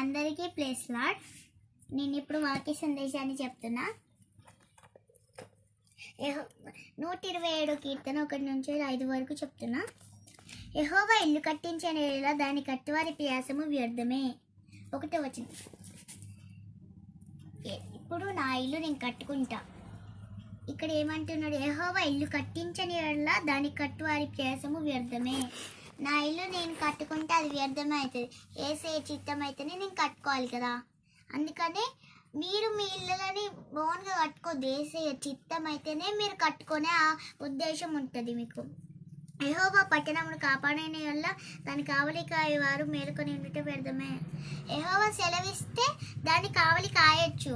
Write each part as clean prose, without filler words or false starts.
అందరికీ place lord. నేను ఇప్పుడు వాక్య సందేశాన్ని చెప్తున్నా. 127 కీర్తన 1 నుంచి 5 వరకు చెప్తున్నా. యెహోవా ఇల్లు కట్టించిన యెడల దాని కట్టువారి ప్రయాసము వ్యర్థమే. 1వ వచనం. ఇప్పుడు నా ఇల్లు నేను కట్టుకుంటా. ఇక్కడ ఏమంటున్నాడు? యెహోవా ఇల్లు కట్టించని యెడల దాని కట్టువారి ప్రయాసము వ్యర్థమే. నా ఇల్లు నేను కట్టుకుంటే అది వ్యర్థమే అవుతుంది. యేసయ్య చిత్తం అయితేనే నేను కట్టుకోవాలి కదా. అందుకనే మీరు మీ ఇళ్ళని బోన్గా కట్టుకోద్దు. యేసయ్య చిత్తం అయితేనే మీరు కట్టుకునే ఆ ఉద్దేశం ఉంటుంది మీకు. యెహోవా పట్టణమును కాపాడని వల్ల దాని కావలి కాయేవారు మేలుకొని ఉండుట వ్యర్థమే. యెహోవా సెలవిస్తే దాన్ని కావలి కాయొచ్చు.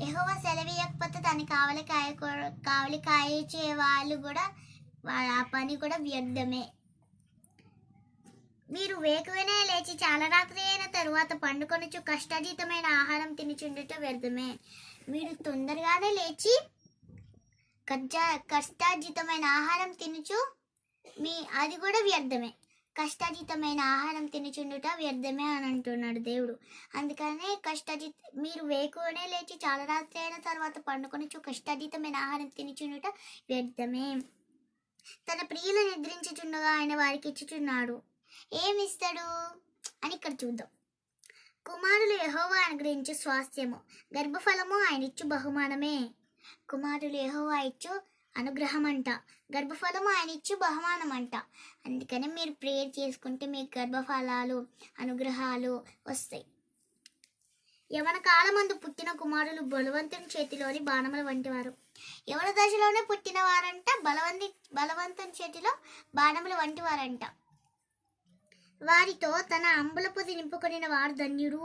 యెహోవా సెలవియకపోతే దాన్ని కావలి కాయచే వాళ్ళు కూడా ఆ పని కూడా వ్యర్థమే. మీరు వేకువనే లేచి చాలా రాత్రి అయిన తరువాత పండుకొనుచు కష్టాజీతమైన ఆహారం తినుచుండుట వ్యర్థమే. మీరు తొందరగానే లేచి కష్టాజీతమైన ఆహారం తినుచు అది కూడా వ్యర్థమే. కష్టాజీతమైన ఆహారం తినుచుండుట వ్యర్థమే అని అంటున్నాడు దేవుడు. అందుకనే మీరు వేకువనే లేచి చాలా రాత్రి అయిన తర్వాత పండుకొనుచు కష్టాజీతమైన ఆహారం తినుచుండుట వ్యర్థమే. తన ప్రియులు నిద్రించుచుండగా ఆయన వారికి ఇచ్చుచున్నాడు. ఏమిస్తాడు అని ఇక్కడ చూద్దాం. కుమారులు యెహోవా అనుగ్రహించు స్వాస్థ్యము, గర్భఫలము ఆయన ఇచ్చు బహుమానమే. కుమారులు యెహోవా ఇచ్చు అనుగ్రహం అంట, గర్భఫలము ఆయన ఇచ్చు బహుమానం అంట. అందుకని మీరు ప్రేయర్ చేసుకుంటే మీకు గర్భఫలాలు అనుగ్రహాలు వస్తాయి. యవన కాలమందు పుట్టిన కుమారులు బలవంతుని చేతిలోని బాణముల వంటివారు. యవన దశలోనే పుట్టిన వారంట బలవంతుని చేతిలో బాణముల వంటివారంట. వారితో తన అంబుల పొది నింపుకొనిన వాడు ధన్యుడు.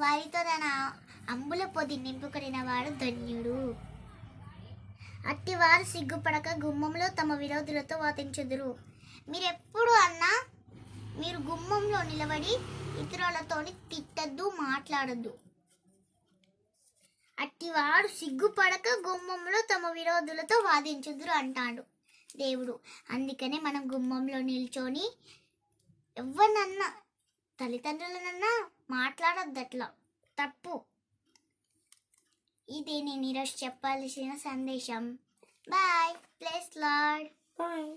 వారితో తన అంబుల పొది నింపుకొనిన వాడు ధన్యుడు. అట్టివారు సిగ్గుపడక గుమ్మంలో తమ విరోధులతో వాదించుదురు. మీరెప్పుడు అన్నా మీరు గుమ్మంలో నిలబడి ఇతరులతో తిట్టద్దు, మాట్లాడద్దు. అట్టివాడు సిగ్గుపడక గుమ్మంలో తమ విరోధులతో వాదించుదురు అంటాడు దేవుడు. అందుకనే మనం గుమ్మంలో నిల్చొని ఎవరినన్నా తల్లిదండ్రులనన్నా మాట్లాడద్దు, అట్లా తప్పు. ఇది నేను ఈరోజు చెప్పాల్సిన సందేశం. బాయ్. Place lord. బాయ్.